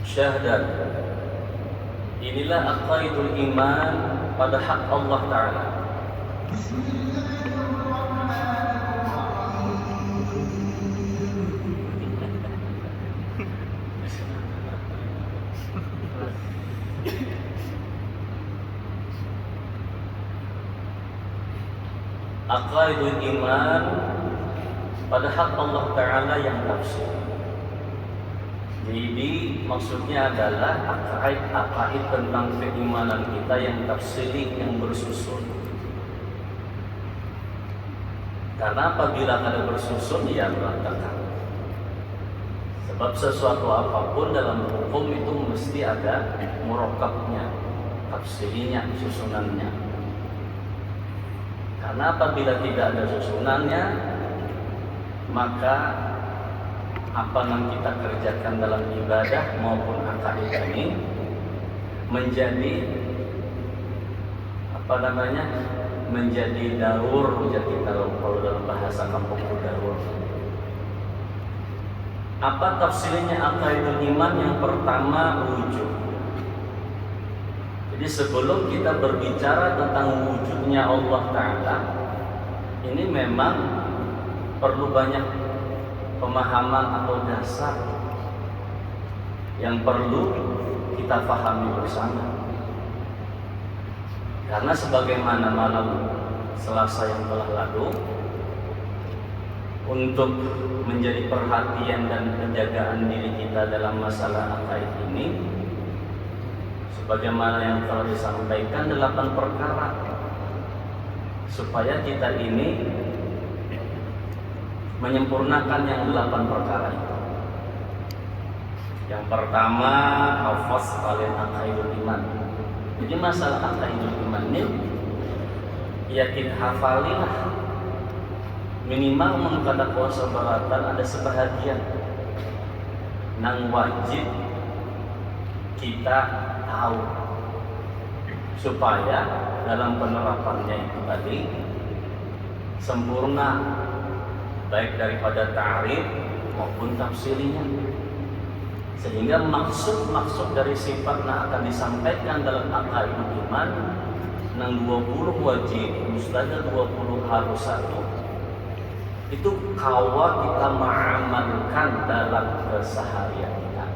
syahadat. Inilah aqaidul iman pada hak Allah Ta'ala. Aqaidul iman pada hak Allah Ta'ala yang tafsir. Jadi maksudnya adalah akaid tentang keimanan kita yang tafsiri, yang bersusun. Karena apabila ada bersusun, ya berantakan. Sebab sesuatu apapun dalam hukum itu mesti ada murokabnya, tafsirinya, susunannya. Karena apabila tidak ada susunannya, maka apa yang kita kerjakan dalam ibadah maupun akaid ini menjadi menjadi daur, menjadi kalau dalam bahasa kampung daur. Apa tafsirnya aqaidul iman? Yang pertama, wujud. Jadi sebelum kita berbicara tentang wujudnya Allah Ta'ala, ini memang perlu banyak pemahaman atau dasar yang perlu kita pahami bersama. Karena sebagaimana malam Selasa yang telah lalu, untuk menjadi perhatian dan penjagaan diri kita dalam masalah akaid ini, sebagaimana yang telah disampaikan 8 perkara supaya kita ini menyempurnakan yang 8 perkara itu. Yang pertama, hafaz kalian aqaidul iman. Jadi masalah aqaidul iman ini ya kita hafalilah, minimal mengkata kuasa baratan ada sebahagian nang wajib kita tahu supaya dalam penerapannya itu tadi sempurna, baik daripada ta'rif maupun tafsirnya, sehingga maksud dari sifat yang akan disampaikan dalam aqaidul iman nang 20 wajib mustajab 20 harus satu itu kawa kita mengamalkan dalam keseharian kita.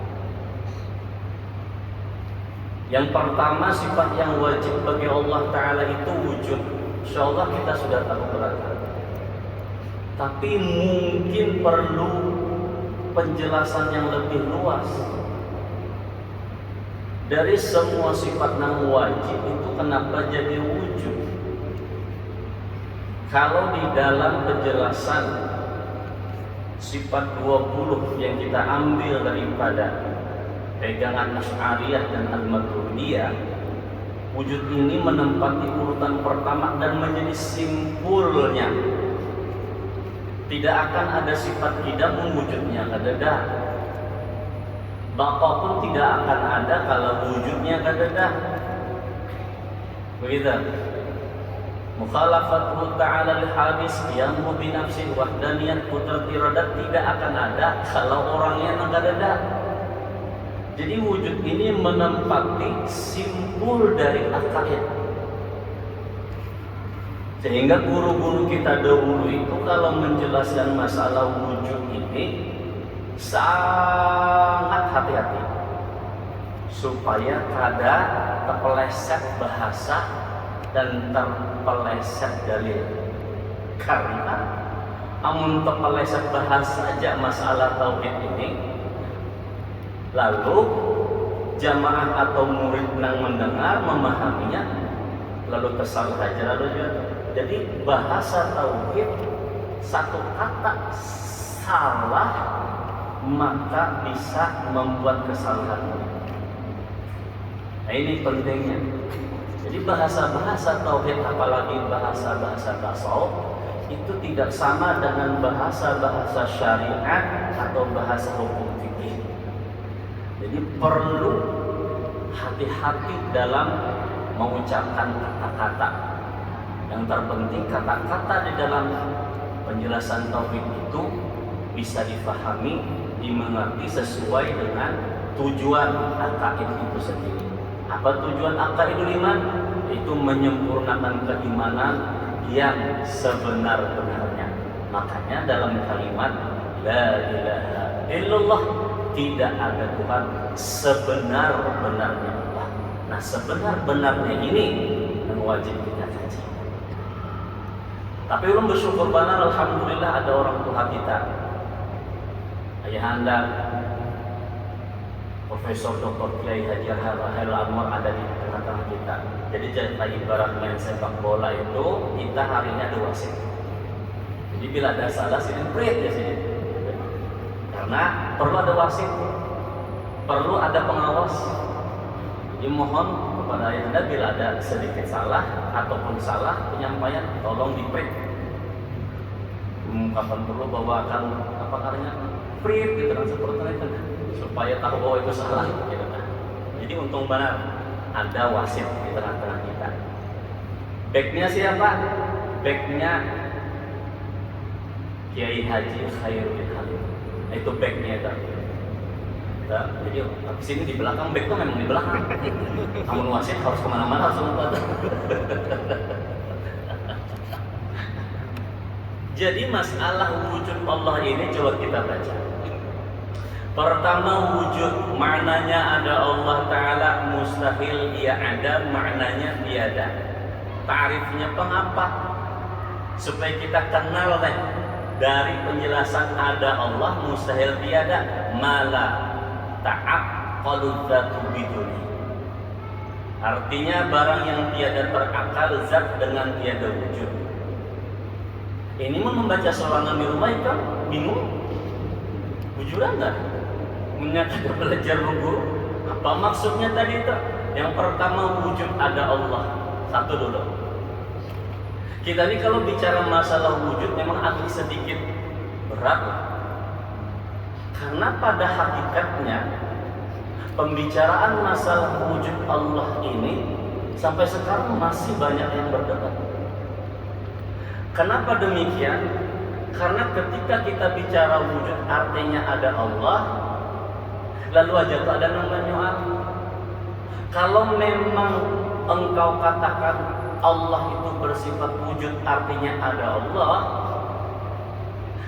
Yang pertama, sifat yang wajib bagi Allah Ta'ala itu wujud. Insyaallah kita sudah tahu berarti. Tapi mungkin perlu penjelasan yang lebih luas. Dari semua sifat yang wajib itu kenapa jadi wujud? Kalau di dalam penjelasan sifat 20 yang kita ambil daripada pegangan Asy'ariyah dan Al-Maturidiyah, wujud ini menempati urutan pertama dan menjadi simpulnya. Tidak akan ada sifat qidam wujudnya kadada. Baqa pun tidak akan ada kalau wujudnya kadada. Begitu. Mukhalafatuhu ta'ala al-hadis qiyamu bi nafsi wahdaniyat qudrat iradat tidak akan ada kalau orangnya kadada. Jadi wujud ini menempati simpul dari akaid. Sehingga guru-guru kita dahulu itu kalau menjelaskan masalah wujud ini sangat hati-hati supaya kada terpeleset bahasa dan terpeleset dalil. Karena amun terpeleset bahasa saja masalah tauhid ini, lalu jamaah atau murid yang mendengar memahaminya lalu tersalah aja lalu juga. Jadi bahasa tauhid satu kata salah maka bisa membuat kesalahan. Nah ini pentingnya. Jadi bahasa-bahasa tauhid apalagi bahasa-bahasa tasawuf itu tidak sama dengan bahasa-bahasa syariat atau bahasa hukum fikih. Jadi perlu hati-hati dalam mengucapkan kata-kata. Yang terpenting kata-kata di dalam penjelasan tauhid itu bisa difahami dimengerti sesuai dengan tujuan akaid itu sendiri. Apa tujuan akaidul iman? Itu menyempurnakan keimanan yang sebenar-benarnya. Makanya dalam kalimat la ilaha illallah, tidak ada Tuhan sebenar-benarnya Allah. Nah, sebenar-benarnya ini yang wajib kita kaji. Tapi ulun bersyukur benar, alhamdulillah ada orang tua kita, ayahanda Profesor Dr. Kiai Haji Hairul Anwar ada di tengah-tengah kita. Jadi jika ibarat main sepak bola itu, kita hari ini ada wasit. Jadi bila ada salah sini prit ya sini. Karena perlu ada wasit, perlu ada pengawas. Jadi mohon kepada ayahanda bila ada sedikit salah ataupun salah penyampaian, tolong di-print. Kapan perlu bawakan apa namanya print gitu kan, seperti itu supaya tahu bahwa itu salah gitu kan. Jadi untung benar ada wasit di tengah-tengah kita. Backnya siapa? Backnya Kiai Haji Khairul Halim. Itu backnya itu. Nah, jadi di sini di belakang, back itu memang di belakang. Namun wasit harus kemana-mana, harus lompat. Jadi masalah wujud Allah ini coba kita baca. Pertama, wujud maknanya ada Allah Ta'ala, mustahil ia ada, maknanya tiada. Ta'rifnya pengapa? Supaya kita kenal dari penjelasan ada Allah, mustahil tiada, mala ta'aqqalu dzatu biduni. Artinya barang yang tiada terakal, zat dengan tiada wujud. Ini membaca sorangan di rumah itu bingung, wujudan enggak? Menyatakan belajar guru, apa maksudnya tadi itu? Yang pertama, wujud ada Allah. Satu dulu. Kita ini kalau bicara masalah wujud memang agak sedikit berat, karena pada hakikatnya pembicaraan masalah wujud Allah ini sampai sekarang masih banyak yang berdebat. Kenapa demikian? Karena ketika kita bicara wujud artinya ada Allah, lalu aja tuh ada namanya Allah. Kalau memang engkau katakan Allah itu bersifat wujud artinya ada Allah,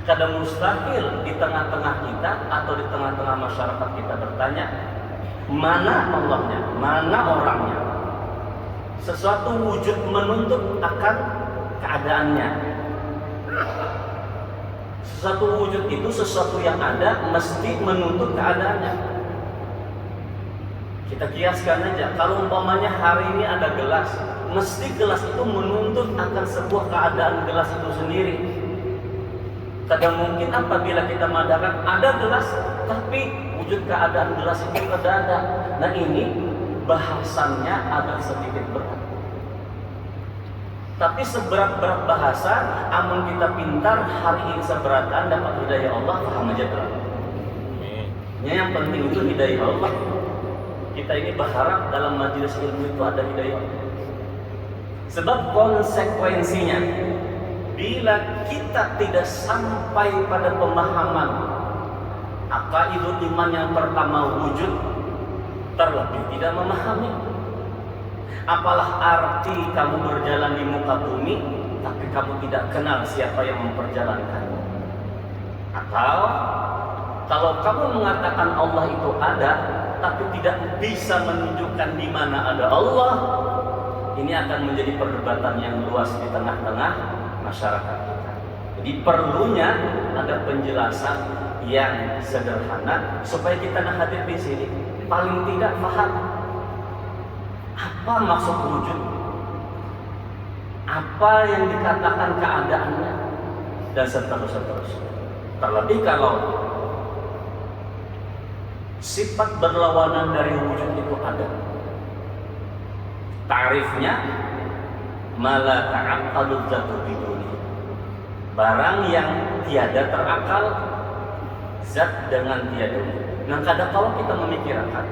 kadang mustahil di tengah-tengah kita atau di tengah-tengah masyarakat kita bertanya, mana Allahnya, mana orangnya. Sesuatu wujud menuntut akan keadaannya. Sesuatu wujud itu sesuatu yang ada mesti menuntut keadaannya. Kita kiaskan aja, kalau umpamanya hari ini ada gelas, mesti gelas itu menuntut akan sebuah keadaan gelas itu sendiri. Kadang mungkin apabila kita mengadakan ada gelas, tapi wujud keadaan gelas itu tidak ada. Nah ini bahasannya agak sedikit berat. Tapi seberat-berat bahasa, amun kita pintar hari ini seberatan dapat hidayah Allah, paham aja terang. Yang penting itu hidayah Allah. Kita ini berharap dalam majelis ilmu itu ada hidayah Allah. Sebab konsekuensinya, bila kita tidak sampai pada pemahaman aqaidul iman yang pertama wujud, terlebih tidak memahami. Apalah arti kamu berjalan di muka bumi, tapi kamu tidak kenal siapa yang memperjalankanmu. Atau kalau kamu mengatakan Allah itu ada, tapi tidak bisa menunjukkan di mana ada Allah, ini akan menjadi perdebatan yang luas di tengah-tengah masyarakat kita. Jadi perlunya ada penjelasan yang sederhana supaya kita hadir di sini paling tidak paham apa maksud wujud, apa yang dikatakan keadaannya, dan seterusnya. Terlebih kalau sifat berlawanan dari wujud itu ada. Ta'rifnya mala ta'aqqalu dzatu biduni. Barang yang tiada terakal, zat dengan tiada wujud. Nah, kadang kalau kita memikirkan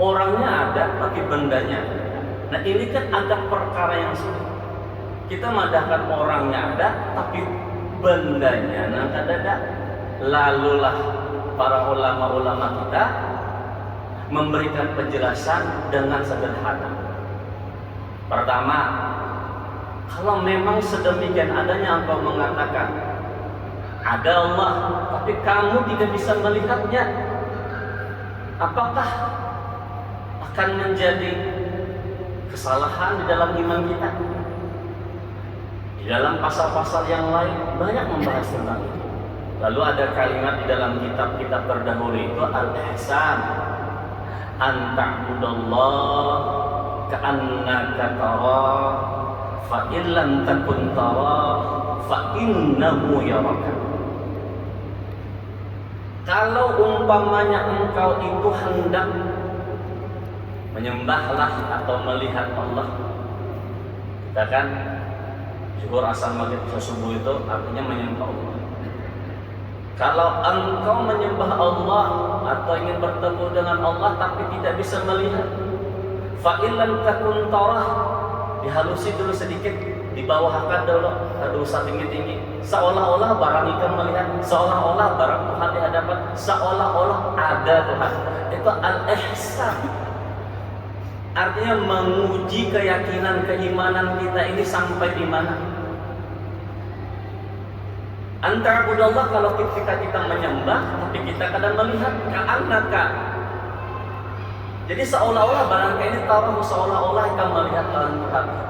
orangnya ada tapi bendanya. Nah, ini kan ada perkara yang sulit. Kita madahkan orangnya ada tapi bendanya nah kadang lalulah para ulama-ulama kita memberikan penjelasan dengan sederhana. Pertama, kalau memang sedemikian adanya engkau mengatakan ada Allah, tapi kamu tidak bisa melihatnya, apakah akan menjadi kesalahan di dalam iman kita? Di dalam pasal-pasal yang lain banyak membahas tentang itu. Lalu ada kalimat di dalam kitab-kitab terdahulu itu al-ihsan, an ta'budallah ka'annaka tarah fa in lam takun tarah fa innahu yaraka. Kalau umpamanya engkau itu hendak menyembahlah atau melihat Allah, kita kan zuhur, asar, maghrib, subuh itu artinya menyembah Allah. Kalau engkau menyembah Allah atau ingin bertemu dengan Allah tapi tidak bisa melihat, fa in lam takun tarah, dihalusi dulu sedikit, dibawahkan dulu, ada usah tinggi-tinggi, seolah-olah barang ikan melihat, seolah-olah barang Tuhan di hadapan, seolah-olah ada Tuhan. Itu al-ihsan. Artinya menguji keyakinan keimanan kita ini sampai di mana. Antara budallah, kalau ketika kita menyembah tapi kita kadang melihat ka'annaka, jadi seolah-olah barangkali ini tahu, seolah-olah kita melihat Tuhan.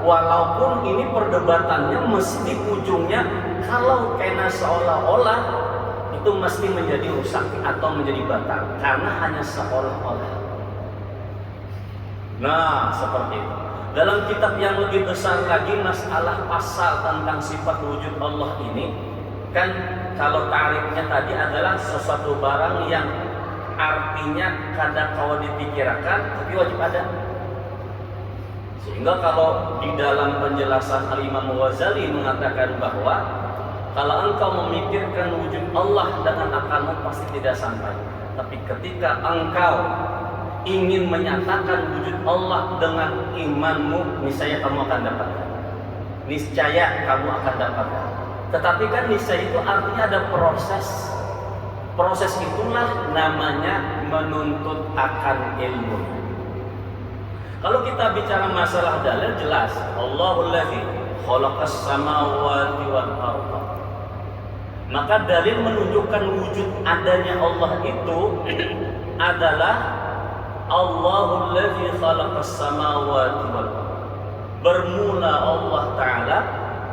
Walaupun ini perdebatannya mesti ujungnya kalau kena seolah-olah itu mesti menjadi rusak atau menjadi batal karena hanya seolah-olah. Nah, seperti itu. Dalam kitab yang lebih besar lagi, masalah pasal tentang sifat wujud Allah ini, kan kalau tarifnya tadi adalah sesuatu barang yang artinya kadang kalau dipikirkan tapi wajib ada. Sehingga kalau di dalam penjelasan Al-Imam Ghazali mengatakan bahwa kalau engkau memikirkan wujud Allah dengan akalmu pasti tidak sampai. Tapi ketika engkau ingin menyatakan wujud Allah dengan imanmu, niscaya kamu akan dapatkan. Niscaya kamu akan dapatkan. Tetapi kan niscaya itu artinya ada proses. Proses itulah namanya menuntut akan ilmu. Kalau kita bicara masalah dalil, jelas Allahul ladzi khalaqas samawati wal ardh. Maka dalil menunjukkan wujud adanya Allah itu adalah Allahul ladzi khalaqas samawati wal ardh. Bermula Allah Ta'ala,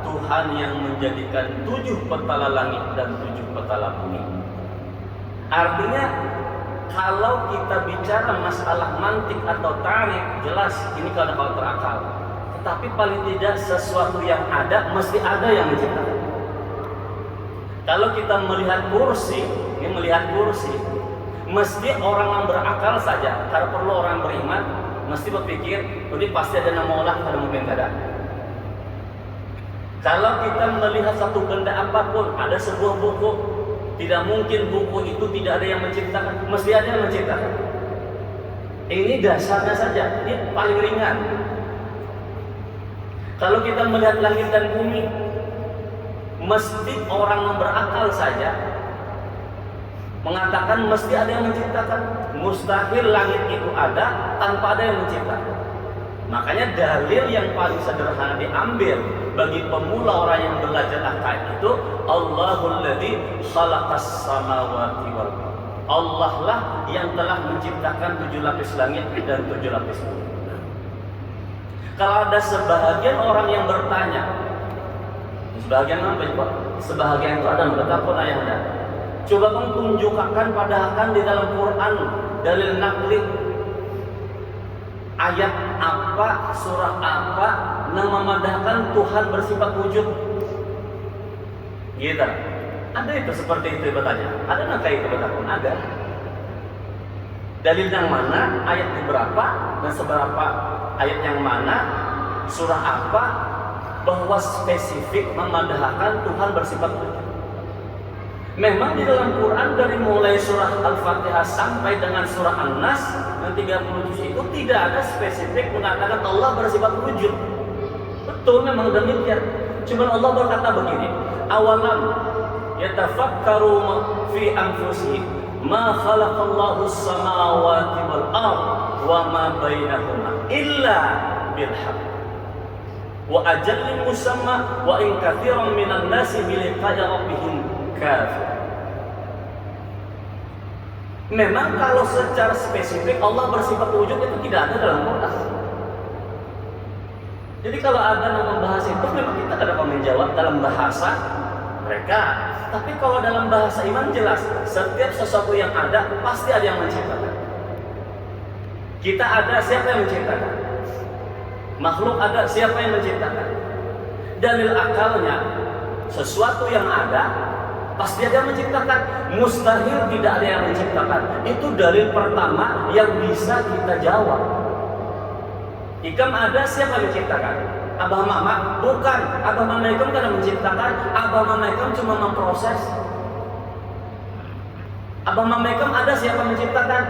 Tuhan yang menjadikan 7 petala langit dan 7 petala bumi. Artinya kalau kita bicara masalah mantik atau tarik, jelas ini kalau terakal. Tetapi paling tidak sesuatu yang ada mesti ada yang menciptakan. Kalau kita melihat kursi, mesti orang yang berakal saja. Kalau perlu orang beriman, mesti berpikir, ini pasti ada nama Allah, ada mungkin tidak ada. Kalau kita melihat satu benda apapun, ada sebuah buku, tidak mungkin buku itu tidak ada yang menciptakan, mesti ada yang menciptakan. Ini dasarnya saja, ini paling ringan. Kalau kita melihat langit dan bumi, mesti orang yang berakal saja mengatakan mesti ada yang menciptakan. Mustahil langit itu ada tanpa ada yang menciptakan. Makanya dalil yang paling sederhana diambil bagi pemula orang yang belajar akal itu Allahul ladzi khalaqas samawati wal ardh. Allah lah yang telah menciptakan 7 lapis langit dan 7 lapis bumi. Kalau ada sebahagian orang yang bertanya, sebahagian apa Pak? Sebahagian itu ada betapun ayahnya. Coba kamu tunjukkan padahal di dalam Quran dalil nakli, ayat apa, surah apa yang memadahkan Tuhan bersifat wujud. Gitu. Ada itu seperti itu bertanya. Ada nggak kayak itu betapun? Ada. Dalil yang mana, ayat berapa dan seberapa ayat yang mana, surah apa bahwa spesifik memadahkan Tuhan bersifat wujud. Memang di dalam Quran dari mulai surah Al-Fatihah sampai dengan surah An-Nas yang 30 juz itu tidak ada spesifik mengatakan Allah bersifat wujud. Betul, memang demikian. Cuma Allah berkata begini, awalam yatafakkaru fi anfusihim ma khalaqallahu as-samawati wal ard wa ma bainahuma illa bil haqq wa ajalin musamma wa in katsiran minan nasi bi liqa'i rabbihim kafir. Memang kalau secara spesifik Allah bersifat wujud itu tidak ada dalam Quran. Jadi kalau ada yang membahas itu memang kita tidak dapat menjawab dalam bahasa mereka. Tapi kalau dalam bahasa iman jelas, setiap sesuatu yang ada pasti ada yang menciptakan. Kita ada, siapa yang menciptakan? Makhluk ada, siapa yang menciptakan? Dalil akalnya, sesuatu yang ada pasti ada yang menciptakan. Mustahil tidak ada yang menciptakan. Itu dalil pertama yang bisa kita jawab. Ikam ada, siapa yang menciptakan? Abah mama? Bukan. Abah mama ikam tidak menciptakan. Abah mama ikam cuma memproses. Abah mama ikam ada, siapa yang menciptakan?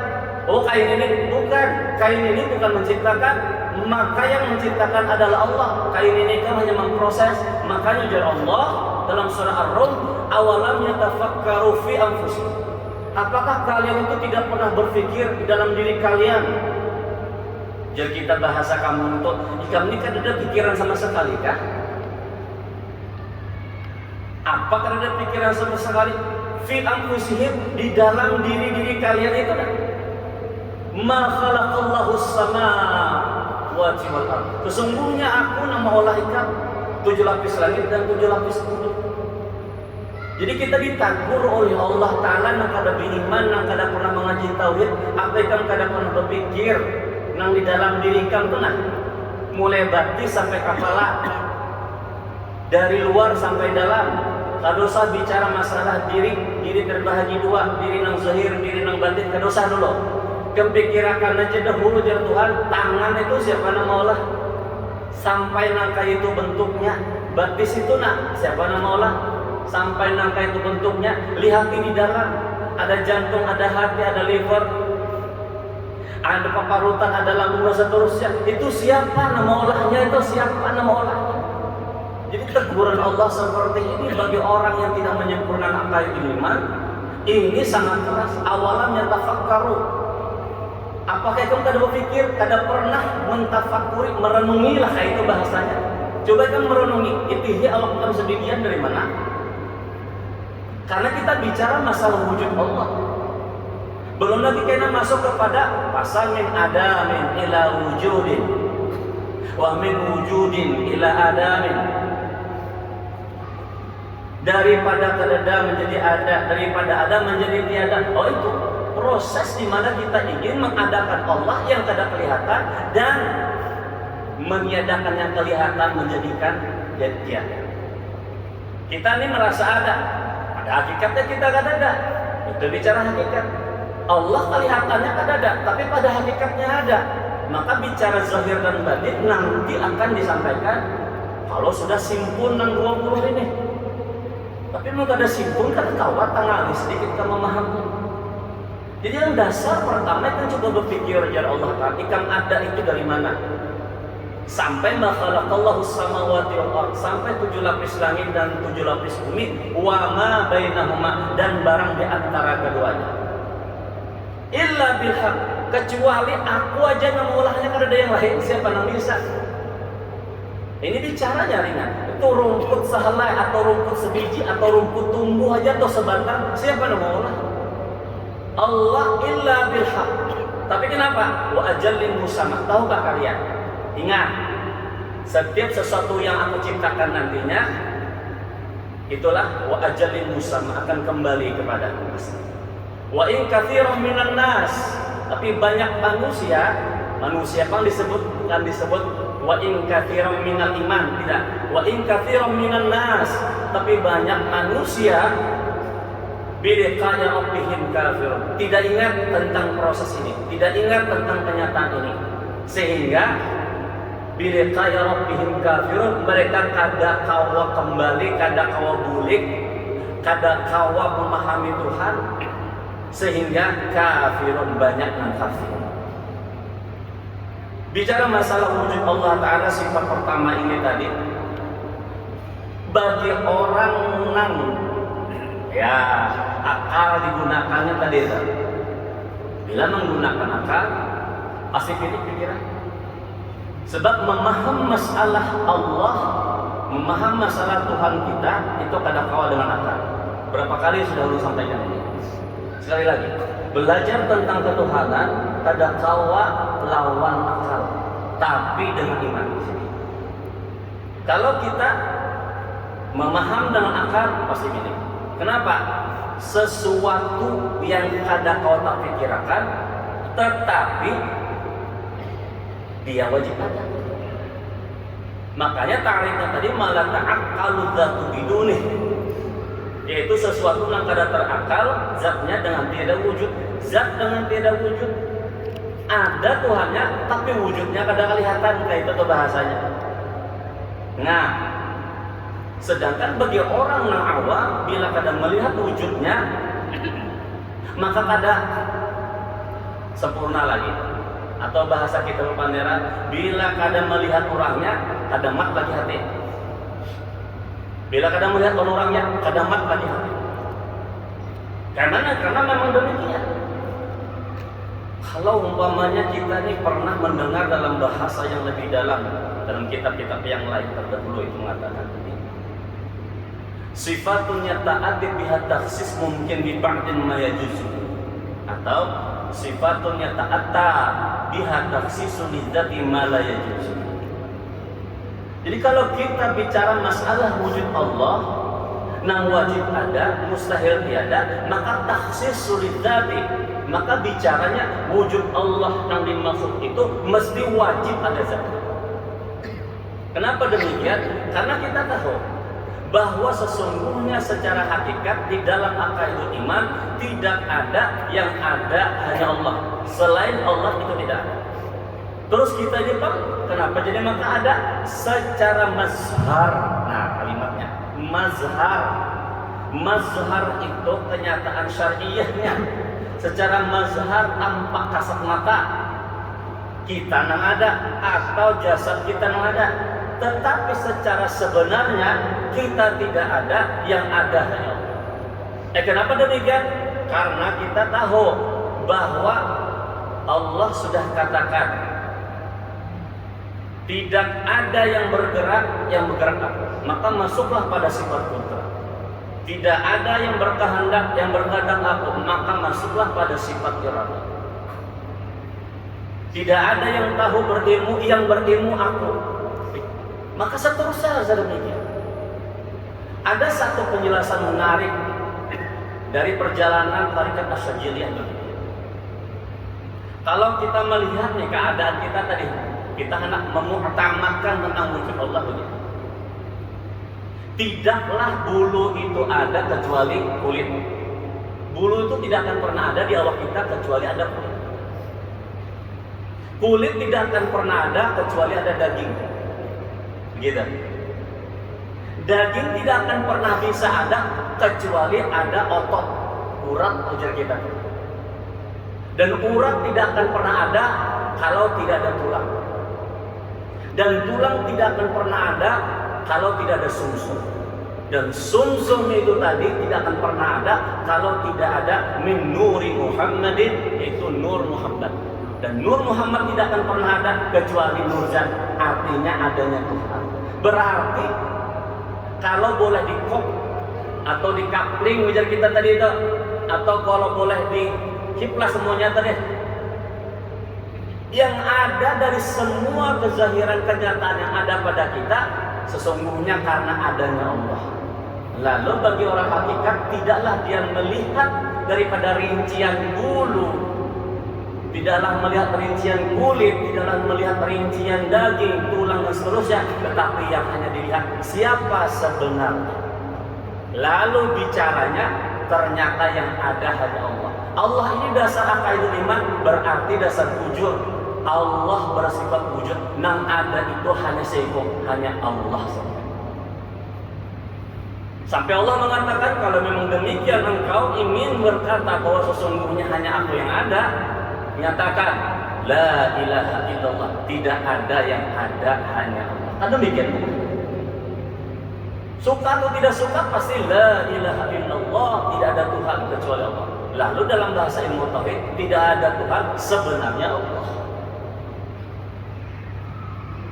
Oh, kain ini? Bukan. Kain ini bukan menciptakan. Maka yang menciptakan adalah Allah. Kain ini kan hanya memproses. Makanya ujar Allah dalam surah Ar-Rum, awalam yatafakkaru fi anfusihim. Apakah kalian itu tidak pernah berpikir di dalam diri kalian? Jadi kita bahasa kamu untuk kamu ini kan ada pikiran sama sekali kah? Apakah ada pikiran sama sekali? Fi anfusihim, di dalam diri kalian itu kan? Ma khalaqallahu as-samawati wal ard. Sesungguhnya aku nama Allah ikan 7 lapis langit dan 7 lapis bumi. Jadi kita ditakur oleh Allah Ta'ala nang kada beriman, nang kada pernah mengaji tauhid, apa ikan kada pernah berpikir nang di dalam diri ikan tenang, mulai bati sampai kepala, dari luar sampai dalam. Kada usah bicara masalah diri terbahagi dua, diri nang zahir, diri nang batin, kada usah dulu. Kepikirakan aja dahulu jar Tuhan, tangan itu siapa nama Allah? Sampai nangka itu bentuknya, batis itu nak siapa nama Allah? Sampai nangka itu bentuknya, lihat di dalam, ada jantung, ada hati, ada liver, ada paparutan, ada lambung dan seterusnya. Itu siapa nama Allahnya? Itu siapa nama Allahnya? Jadi teguran Allah seperti ini bagi orang yang tidak menyempurnakan akal iman, ini sangat keras. Awalamnya tafakkaru. Apakah kamu kada berpikir, kada pernah mentafakuri, merenungi lah kayak itu bahasanya. Coba kamu merenungi, itu Allah kamu sendirian dari mana? Karena kita bicara masalah wujud Allah. Belum lagi kita masuk kepada pasal min adamin ila wujudin wa min wujudin ila adamin. Daripada tiada menjadi ada, daripada ada menjadi tiada. Oh, itu proses di mana kita ingin mengadakan Allah yang tidak kelihatan dan meniadakan yang kelihatan menjadikan jadi tiada. Kita ini merasa ada, pada hakikatnya kita kan ada. Itu bicara hakikat. Allah kelihatannya kan ada, tapi pada hakikatnya ada. Maka bicara zahir dan batin nanti akan disampaikan kalau sudah simpul 20 ini. Tapi mau ada simpul kan kawat tanggal sedikit kita memahami. Jadi yang dasar pertama kan coba berpikir ya Allah kan, ikan ada itu dari mana? Sampai makhalaqallahu samawati wal ard, sampai 7 lapis langit dan 7 lapis bumi, wa ma bainahuma, dan barang di antara keduanya. Illa bil haq, kecuali aku aja ngemulahnya kan ada yang lain, siapa yang bisa? Ini bicaranya ringan. Itu rumput sehelai atau rumput sebiji atau rumput tumbuh aja atau sebatang, siapa yang mengolah? Allah illa bil haq. Tapi kenapa? Wa ajalin musamma. Tahukah kalian? Ingat, setiap sesuatu yang aku ciptakan nantinya itulah wa ajalin musamma, akan kembali kepada aku. Wa in katsiran minan nas, tapi banyak manusia kan disebut wa in katsiran minal iman, tidak. Wa in katsiran minan nas, tapi banyak manusia biliqa'i rabbihim kafirun, tidak ingat tentang proses ini, tidak ingat tentang kenyataan ini, sehingga biliqa'i rabbihim kafirun, mereka kada kawa kembali, kada kawa bulik, kada kawa memahami Tuhan, sehingga kafirun, banyak yang kafir. Bicara masalah wujud Allah Ta'ala, sifat pertama ini tadi, bagi orang yang Ya, akal digunakannya tadi itu. Bila menggunakan akal, pasti pilih pikiran. Sebab memaham masalah Allah, memaham masalah Tuhan kita itu kadang kawal dengan akal. Berapa kali sudah lu sampaikan ini? Sekali lagi, belajar tentang ketuhanan kadang kawal lawan akal, tapi dengan iman. Kalau kita memaham dengan akal pasti milik. Kenapa? Sesuatu yang kadang kau tak pikirkan, tetapi dia wajib ada. Makanya ta'rifnya tadi malah ta'akkalu dzatu bidunih, yaitu sesuatu yang kada terakal zatnya dengan tiada wujud. Zat dengan tiada wujud, ada Tuhannya tapi wujudnya kada kelihatan, kayak itu tuh bahasanya. Nah, sedangkan bagi orang yang awam bila kada melihat wujudnya maka kada sempurna lagi. Atau bahasa kita panera, bila kada melihat orangnya kada mat lagi hati. Bila kada melihat orangnya kada mat lagi hati. Karena memang demikian. Kalau umpamanya kita ini pernah mendengar dalam bahasa yang lebih dalam kitab-kitab yang lain terdahulu itu mengatakan ini. Sifatnya ta'adid biha takhsis mungkin bi ba'din ma yajuzu, atau sifatnya ta'atta biha takhsisu lidzati ma la yajuzu. Jadi kalau kita bicara masalah wujud Allah nang wajib ada, mustahil tiada, maka takhsisu lidzati, maka bicaranya wujud Allah yang dimaksud itu mesti wajib ada zat. Kenapa demikian? Karena kita tahu bahwa sesungguhnya secara hakikat di dalam akaidul iman tidak ada yang ada hanya Allah. Selain Allah itu tidak ada. Terus kita jepang, kenapa jadi maka ada? Secara mazhar. Nah kalimatnya mazhar. Mazhar itu kenyataan syar'iyahnya. Secara mazhar tampak kasat mata kita nang ada atau jasad kita nang ada. Tetapi secara sebenarnya kita tidak ada, yang ada hanya Allah. Kenapa demikian? Karena kita tahu bahwa Allah sudah katakan tidak ada yang bergerak aku, maka masuklah pada sifat putra. Tidak ada yang berkehendak aku, maka masuklah pada sifat iradah. Tidak ada yang tahu berilmu aku, maka seterusnya demikian. Ada satu penjelasan menarik dari perjalanan tarekat Asy'ariyah begini. Kalau kita melihat nih keadaan kita tadi, kita hendak memuktamadkan tentang wujud Allah begini. Tidaklah bulu itu ada kecuali kulit. Bulu itu tidak akan pernah ada di awak kita kecuali ada kulit. Kulit tidak akan pernah ada kecuali ada daging. Gitu. Daging tidak akan pernah bisa ada kecuali ada otot, urat ujar kita. Dan urat tidak akan pernah ada kalau tidak ada tulang. Dan tulang tidak akan pernah ada kalau tidak ada sumsum. Dan sumsum itu tadi tidak akan pernah ada kalau tidak ada min nuri Muhammadin, yaitu nur Muhammad. Dan nur Muhammad tidak akan pernah ada kecuali nur zat, artinya adanya Tuhan. Berarti kalau boleh dikop atau dikapling ujar kita tadi itu, atau kalau boleh dikiplah semuanya tadi, yang ada dari semua kezahiran kenyataan yang ada pada kita sesungguhnya karena adanya Allah. Lalu bagi orang hakikat tidaklah dia melihat daripada rincian bulu, tidaklah melihat rincian kulit, tidaklah melihat rincian daging, tulang dan seterusnya, tetapi yang hanya dilihat siapa sebenarnya. Lalu bicaranya ternyata yang ada hanya Allah. Allah ini dasar akaidul iman, berarti dasar wujud. Allah bersifat wujud, yang ada itu hanya seiko, hanya Allah saja. Sampai Allah mengatakan kalau memang demikian engkau ingin berkata bahwa sesungguhnya hanya aku yang ada, nyatakan la ilaha illallah, tidak ada yang ada hanya Allah. Kan demikian. Suka atau tidak suka pasti la ilaha illallah, tidak ada Tuhan kecuali Allah. Lalu dalam bahasa ilmu tauhid tidak ada Tuhan sebenarnya Allah.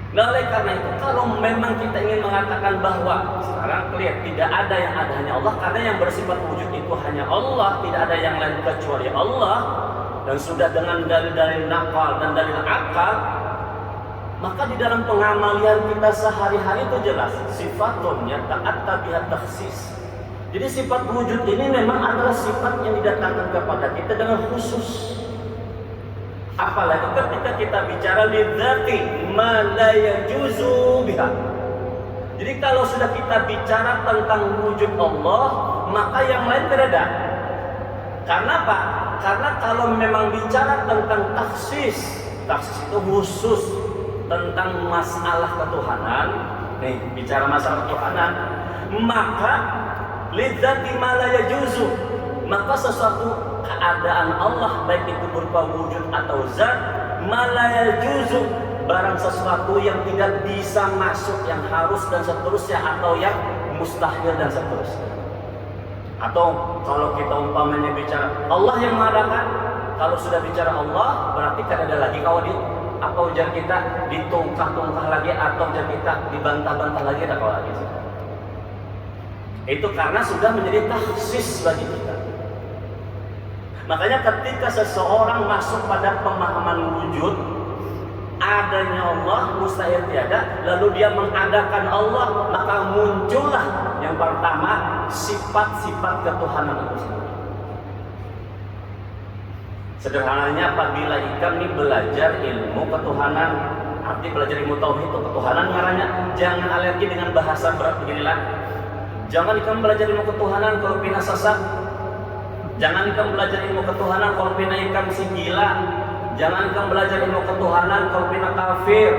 Nah, oleh karena itu kalau memang kita ingin mengatakan bahwa sekarang clear tidak ada yang ada hanya Allah, karena yang bersifat wujud itu hanya Allah, tidak ada yang lain kecuali Allah, dan sudah dengan dalil-dalil nakal dan dalil akal, maka di dalam pengamalian kita sehari-hari itu jelas sifatun yata'atta biha takhsis. Jadi sifat wujud ini memang adalah sifat yang didatangkan kepada kita dengan khusus. Apalagi ketika kita bicara lidzati ma la yajuzu biha. Jadi kalau sudah kita bicara tentang wujud Allah, maka yang lain tidak ada. Karena apa? Karena kalau memang bicara tentang taksis itu khusus tentang masalah ketuhanan. Nih, bicara masalah ketuhanan, maka lidzati ma la yajuzu, maka sesuatu keadaan Allah baik itu berupa wujud atau zat, malaya juzu, barang sesuatu yang tidak bisa masuk, yang harus dan seterusnya, atau yang mustahil dan seterusnya. Atau kalau kita umpamanya bicara Allah yang mengadakan, kalau sudah bicara Allah berarti kan ada lagi kalau apa ujar kita ditungkah-tungkah lagi, atau ujar kita dibantah-bantah lagi, ada kalau lagi. Itu karena sudah menjadi takhsis bagi kita. Makanya ketika seseorang masuk pada pemahaman wujud adanya Allah mustahil tiada, lalu dia mengadakan Allah, maka muncullah yang pertama sifat-sifat ketuhanan itu sendiri. Sederhananya apabila ikan ini belajar ilmu ketuhanan, arti belajar ilmu tauhid itu ketuhanan ngarannya, jangan alergi dengan bahasa berat beginilah. Jangan ikan belajar ilmu ketuhanan kalau pina sesat. Jangan kamu belajar ilmu ketuhanan kalau pina ikan si gila. Jangan kamu belajar ilmu ketuhanan kalau pina kafir.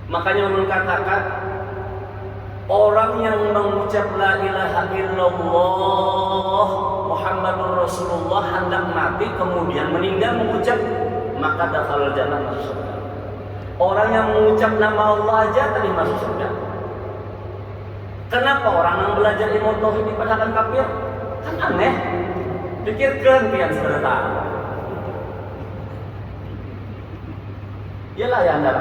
Makanya ulun katakan, orang yang mengucap la ilaha illallah Muhammadur Rasulullah hendak mati kemudian meninggal mengucap, maka dakhalal jannah, masuk surga. Orang yang mengucap nama Allah aja tadi masuk surga. Kenapa orang yang belajar ilmu tauhid dipadahkan kafir? Kan aneh. Pikirkan pian sebentar. Yalah ya anda.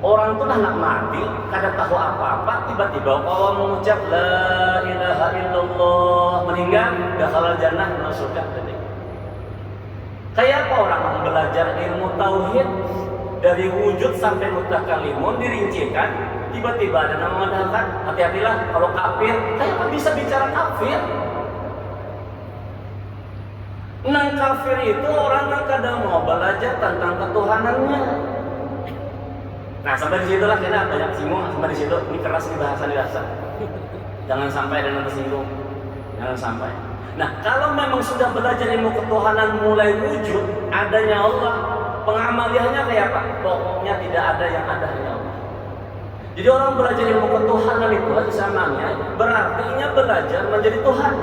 Orang tuh nak mati, kada tahu apa-apa, tiba-tiba Allah mengucap la ilaha illallah, meninggal, dakhalal jannah, masuk surga. Kayak apa orang yang belajar ilmu tauhid dari wujud sampai mutakalimun dirincikan, tiba-tiba ada nama mengatakan hati-hatilah kalau kafir. Kayak apa bisa bicara kafir? Nang kafir itu orang yang kadang mau belajar tentang ketuhanannya. Nah sampai di situlah kita banyak singgung, sampai di situ ini keras di bahasa. Jangan sampai ada yang tersinggung, jangan sampai. Nah kalau memang sudah belajar ilmu ketuhanan mulai wujud adanya Allah, pengamaliannya kayak apa? Pokoknya tidak ada yang ada hanya Allah. Jadi orang belajar ilmu ketuhanan itu lagi samanya berarti belajar menjadi Tuhan.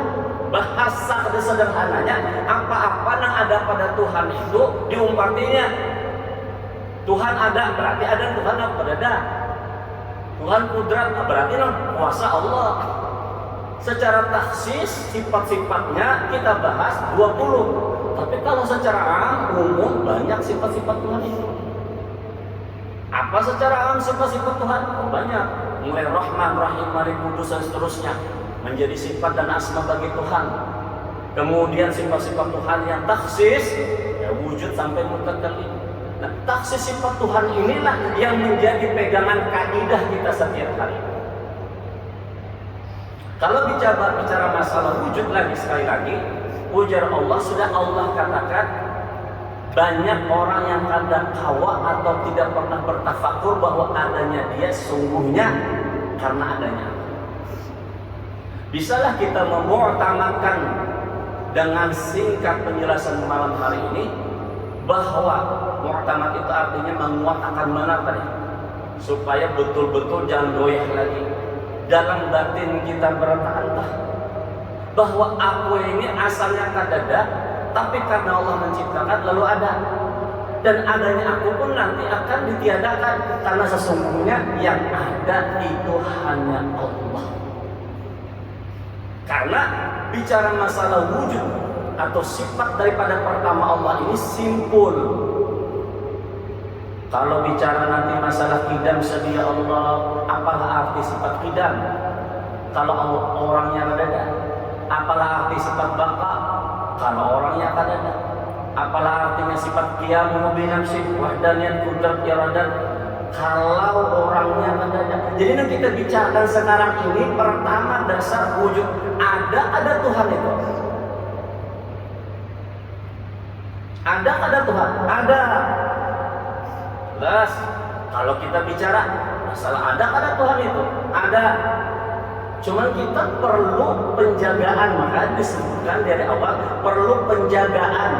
Bahasa sederhananya, apa-apa yang ada pada Tuhan itu diumpatinya. Tuhan ada berarti ada, Tuhan ada. Tuhan kudrat berarti kuasa Allah. Secara taksis sifat-sifatnya kita bahas 20. Tapi kalau secara umum banyak sifat-sifat Tuhan itu. Apa secara sifat-sifat Tuhan? Banyak. Mulai Rahman, Rahim, Malik, Kudus dan seterusnya menjadi sifat dan asma bagi Tuhan. Kemudian sifat-sifat Tuhan yang taksis, ya wujud sampai mutakalim. Nah, taksis sifat Tuhan inilah yang menjadi pegangan kaidah kita setiap hari. Kalau bicara masalah wujud lagi sekali lagi, ujar Allah sudah Allah katakan. Banyak orang yang kadang kawa atau tidak pernah bertafakur bahwa adanya dia sungguhnya karena adanya. Bisalah kita memu'tamadkan dengan singkat penjelasan malam hari ini bahwa mu'tamad itu artinya menguat akan benar tadi, supaya betul-betul jangan goyah lagi. Dalam batin kita bertantah bahwa aku ini asalnya kadada, tapi karena Allah menciptakan lalu ada. Dan adanya aku pun nanti akan ditiadakan, karena sesungguhnya yang ada itu hanya Allah. Karena bicara masalah wujud atau sifat daripada pertama Allah ini simpul. Kalau bicara nanti masalah qidam sedia Allah, apalah arti sifat qidam? Kalau orangnya ada, apalah arti sifat baqa? Kalau orangnya ada, apalah artinya sifat qiyam binafsi, wahdaniyat, qudrat, iradat? Kalau orangnya ada. Jadi yang kita bicarakan sekarang ini pertama dasar wujud, ada Tuhan itu. Ada Tuhan, ada. Jelas. Kalau kita bicara masalah ada Tuhan itu, ada. Cuman kita perlu penjagaan, maka disebutkan dari awal perlu penjagaan,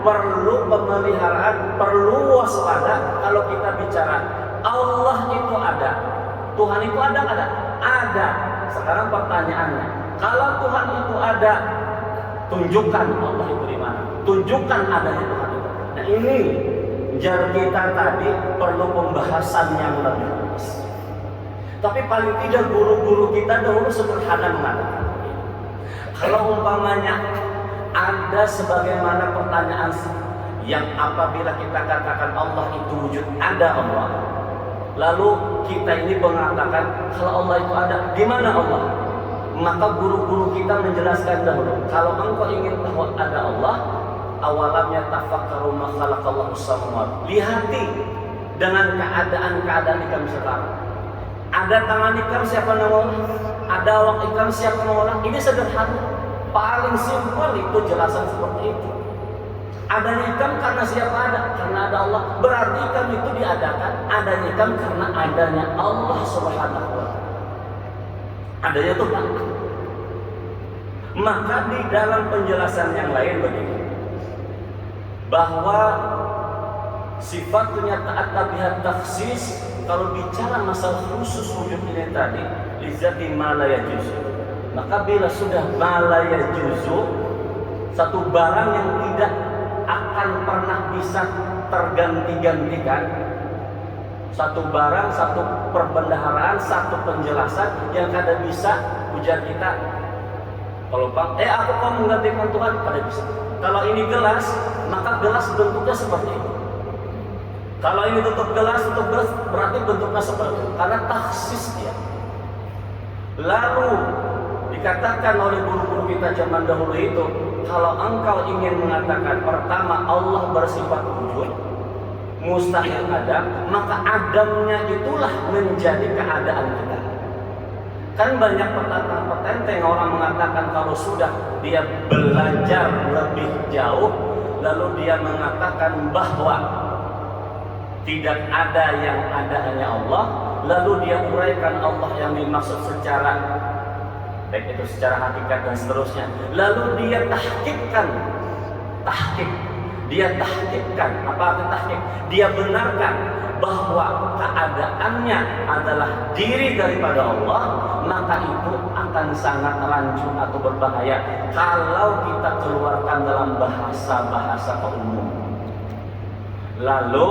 perlu pemeliharaan, perlu waspada. Kalau kita bicara Allah itu ada, Tuhan itu ada. Ada. Sekarang pertanyaannya, kalau Tuhan itu ada, tunjukkan Allah itu di mana? Tunjukkan adanya Tuhan itu. Nah ini jar kita tadi perlu pembahasan yang lebih luas. Tapi paling tidak guru-guru kita dahulu sederhana mengatakan, kalau umpamanya ada sebagaimana pertanyaan yang apabila kita katakan Allah itu wujud, ada Allah, lalu kita ini mengatakan kalau Allah itu ada, di mana Allah? Maka guru-guru kita menjelaskan dahulu, kalau engkau ingin tahu ada Allah, awalamnya tafakkaru ma khalaqallahu samawati. Lihati dengan keadaan ikam sekarang. Ada tangan ikam siapa mengolah? Ada awak ikam siapa mengolah? Ini sederhana, paling simpel itu jelasan seperti itu. Adanya ikam karena siapa ada? Karena ada Allah. Berarti ikam itu diadakan. Adanya ikam karena adanya Allah Subhanahu wa ta'ala. Adanya Tuhan. Maka di dalam penjelasan yang lain begini, bahwa sifatnya ta'at tabihat taksis. Kalau bicara masalah khusus wujud ini tadi, lizati ma la yajuzu, maka bila sudah ma la yajuzu, satu barang yang tidak akan pernah bisa terganti-gantikan, satu barang, satu perbendaharaan, satu penjelasan yang kada bisa ujar kita. Kalau aku mau menggantikan Tuhan, kada bisa. Kalau ini gelas, maka gelas bentuknya seperti itu. Kalau ini tutup gelas, berarti bentuknya seperti itu, karena taksis dia. Lalu dikatakan oleh guru-guru kita zaman dahulu itu, kalau engkau ingin mengatakan pertama Allah bersifat wujud, mustahil ada, maka adamnya itulah menjadi keadaan kita. Kan banyak petentang orang mengatakan kalau sudah dia belajar lebih jauh, lalu dia mengatakan bahwa tidak ada yang ada hanya Allah, lalu dia uraikan Allah yang dimaksud secara baik itu secara hakikat dan seterusnya, lalu dia tahkikkan, apa arti tahkik? Dia benarkan bahwa keadaannya adalah diri daripada Allah, maka itu akan sangat rancu atau berbahaya kalau kita keluarkan dalam bahasa umum. Lalu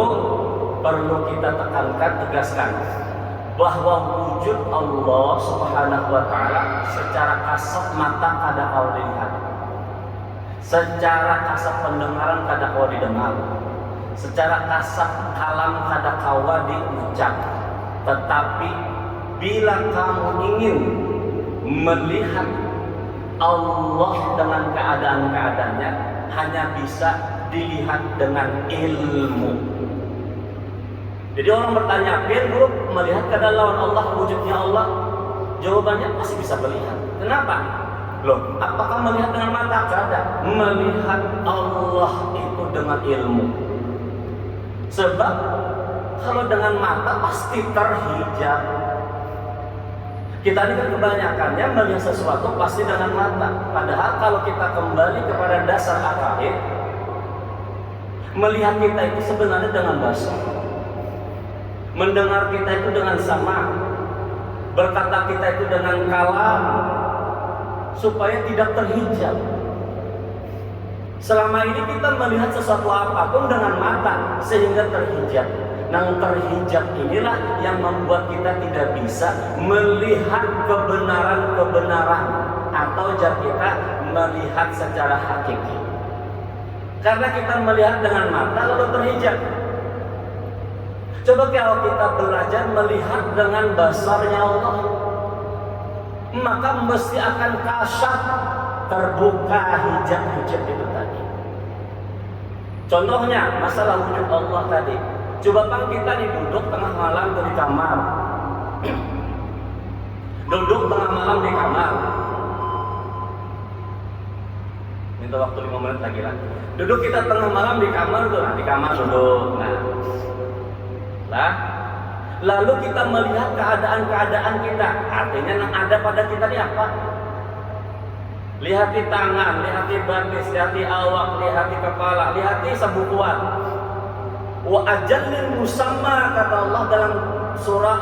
perlu kita tegaskan bahwa wujud Allah Subhanahu wa ta'ala secara kasat mata kada kau dilihat, secara kasat pendengaran kada kau didengar, secara kasat kalam kada kau diucap. Tetapi bila kamu ingin melihat Allah dengan keadaan-keadaannya, hanya bisa dilihat dengan ilmu. Jadi orang bertanya, biar guru melihat keadaan lawan Allah, wujudnya Allah? Jawabannya masih bisa melihat. Kenapa? Loh, apakah melihat dengan mata? Kada. Melihat Allah itu dengan ilmu. Sebab kalau dengan mata pasti terhijab. Kita ini kan kebanyakannya melihat sesuatu pasti dengan mata. Padahal kalau kita kembali kepada dasar akaid, melihat kita itu sebenarnya dengan basar. Mendengar kita itu dengan sama, berkata kita itu dengan kalam, supaya tidak terhijab. Selama ini kita melihat sesuatu apapun dengan mata sehingga terhijab. Nah, terhijab inilah yang membuat kita tidak bisa melihat kebenaran-kebenaran atau kita melihat secara hakiki. Karena kita melihat dengan mata lalu terhijab. Coba kalau kita belajar melihat dengan basarnya Allah, maka mesti akan kasyaf, terbuka hijab-hijab itu tadi. Contohnya masalah wujud Allah tadi. Coba bang kita duduk tengah malam di kamar. Duduk tengah malam di kamar. Minta waktu 5 menit lagi lah. Duduk kita tengah malam di kamar tuh, nah di kamar duduk. Nah, lalu kita melihat keadaan-keadaan kita. Artinya yang ada pada kita ini apa? Lihat di tangan, lihat di batis, lihat di awak, lihat di kepala, lihat di sebukuan. Wa ajallil musamma, kata Allah dalam surah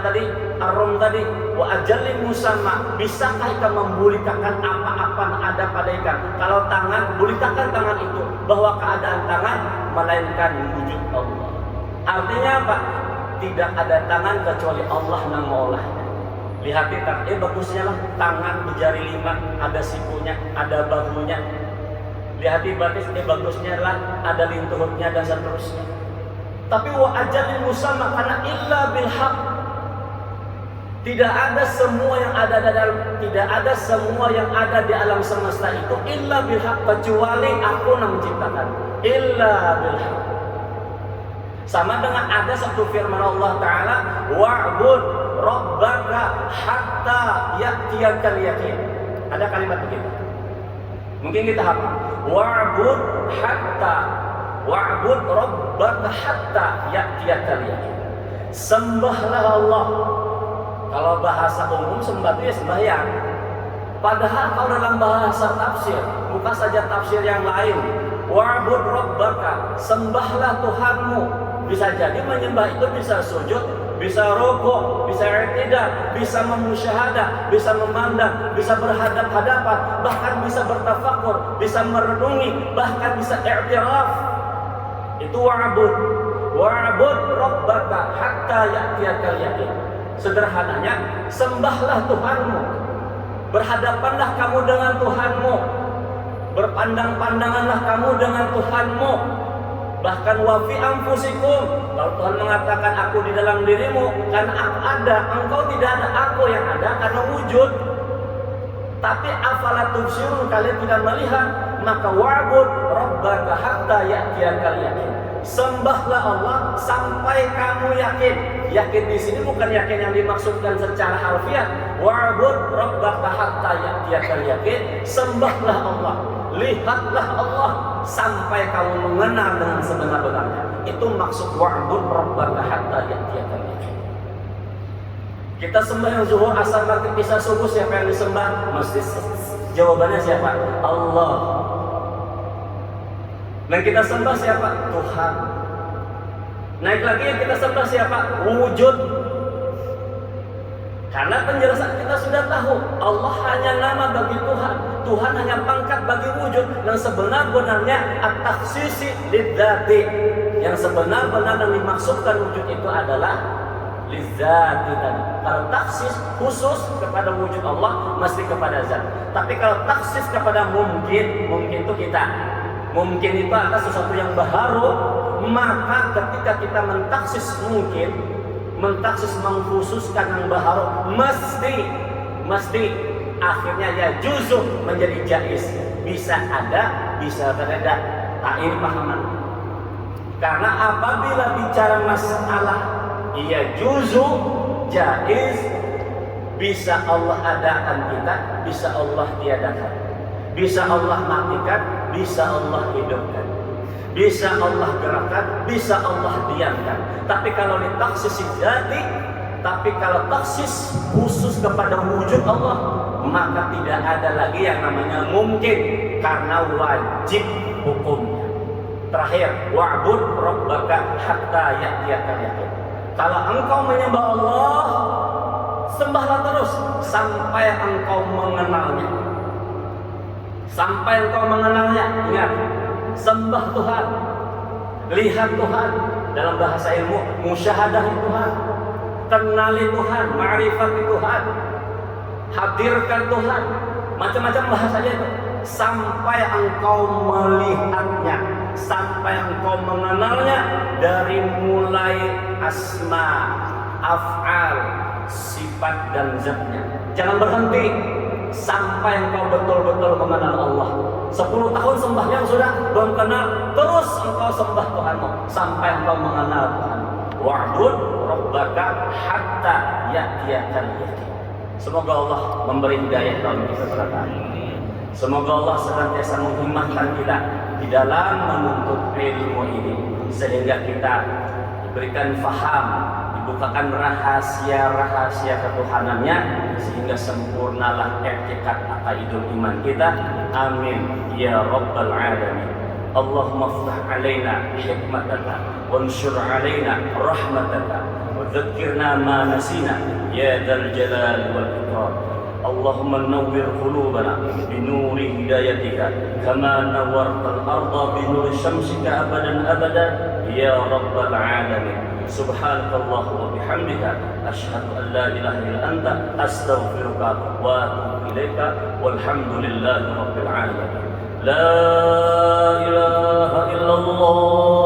tadi, Ar-Rum tadi. Wa ajallil musamma, bisakah ikan membulikakan apa-apa yang ada pada ikan? Kalau tangan, bulikakan tangan itu, bahwa keadaan tangan melainkan wujud Allah. Artinya apa? Tidak ada tangan kecuali Allah yang mengolahnya. Lihat di tangan, bagusnya lah tangan berjari 5, ada sikunya, ada bahunya. Lihat di batis, bagusnya lah ada lintuhnya dan seterusnya. Tapi wa ajalil musamma, karena illa bil haq. Tidak ada semua yang ada di alam semesta itu illa bil haq, kecuali aku yang menciptakan. Illa bil haq. Sama dengan ada satu firman Allah Ta'ala, wa'bud rabbaka hatta ya'tiyakal yaqin. Ada kalimat begitu. Mungkin kita hafal. Wa'bud rabbaka hatta ya'tiyakal yaqin. Sembahlah Allah. Kalau bahasa umum sembah itu ya sembahyang. Padahal kalau dalam bahasa tafsir, bukan saja tafsir yang lain. Wa'bud rabbaka, sembahlah Tuhanmu. Bisa jadi menyembah itu bisa sujud, bisa rukuk, bisa i'tidal, bisa memusyahadah, bisa memandang, bisa berhadap-hadapan, bahkan bisa bertafakur, bisa merenungi, bahkan bisa i'tiraf. Itu wa'bud rabbaka hatta ya'tiyakal yaqin. Sederhananya, sembahlah Tuhanmu. Berhadapanlah kamu dengan Tuhanmu. Berpandang-pandanganlah kamu dengan Tuhanmu. Bahkan wa fi anfusikum, kalau Tuhan mengatakan aku di dalam dirimu, karena aku ada, engkau tidak ada, aku yang ada karena wujud. Tapi afala tubsirun, kalian tidak melihat. Maka wa'bud rabbaka hatta ya'tiyakal yaqin. Sembahlah Allah sampai kamu yakin. Yakin di sini bukan yakin yang dimaksudkan secara harfiah. Wa'bud rabbaka hatta ya'tiyakal yaqin. Sembahlah Allah, lihatlah Allah sampai kamu mengenal dengan sebenar-benarnya. Itu maksud wa'bud rabbaka hatta ya'tiyakal yaqin. Kita sembah yang zuhur, asar, maghrib, isya, subuh, siapa yang disembah? Mesti jawabannya siapa? Allah. Dan kita sembah siapa? Tuhan. Naik lagi yang kita sembah siapa? Wujud. Karena penjelasan kita sudah tahu, Allah hanya nama bagi Tuhan. Tuhan hanya pangkat bagi wujud. Dan sebenar-benarnya at-takhsisi lidzati. Yang sebenar-benar yang dimaksudkan wujud itu adalah lidzati tadi. Kalau taksis khusus kepada wujud Allah mesti kepada zat. Tapi kalau taksis kepada mungkin itu kita. Mungkin itu adalah sesuatu yang baharu. Maka ketika kita mentaksis mungkin, mentaksis mengkhususkan yang baharu, mesti akhirnya ya juzu menjadi jaiz. Bisa ada, bisa tidak. Nah ini pahaman. Karena apabila bicara masalah iya juzu, jaiz, bisa Allah adakan kita, bisa Allah tiadakan, bisa Allah matikan, bisa Allah hidupkan, bisa Allah gerakkan, bisa Allah diamkan. Tapi kalau ditaksis jati, tapi kalau taksis khusus kepada wujud Allah, maka tidak ada lagi yang namanya mungkin, karena wajib hukumnya. Terakhir, wa'bud rabbaka hatta ya'tiyakal yaqin. Kalau engkau menyembah Allah, sembahlah terus sampai engkau mengenalnya. Sampai engkau mengenalnya. Ingat, sembah Tuhan, lihat Tuhan, dalam bahasa ilmu musyahadah Tuhan, kenali Tuhan, ma'rifati Tuhan, hadirkan Tuhan, macam-macam bahasanya itu. Sampai engkau melihatnya, sampai engkau mengenalnya, dari mulai asma, af'al, sifat dan zatnya. Jangan berhenti sampai engkau betul-betul mengenal Allah. 10 tahun sembahnya sudah belum kenal, terus engkau sembah Tuhanmu sampai engkau mengenal Tuhan. Wa'bud rabbaka hatta ya'tiyakal yaqin. Semoga Allah memberi hidayah kepada kita sekalian. Semoga Allah senantiasa menghimmatkan kita di dalam menuntut ilmu ini, sehingga kita diberikan faham, dibukakan rahasia-rahasia ketuhanannya, sehingga sempurnalah i'tiqad aqaidul iman kita. Amin ya rabbal alamin. Allahumma iftah alaina hikmataka wanshur alaina rahmataka wa dzakkirna ma nasina ya dzal jalali wal ikram. Allahumma nawwir qulubana binuri hidayatika kama nawwartal arda binuri syamsika abadan abada ya rabbal alamin. Subhanakallah wa bihamdika asyhadu an la ilaha illa anta astaghfiruka wa atubu ilaika walhamdulillahi rabbil alamin. La ilaha illallah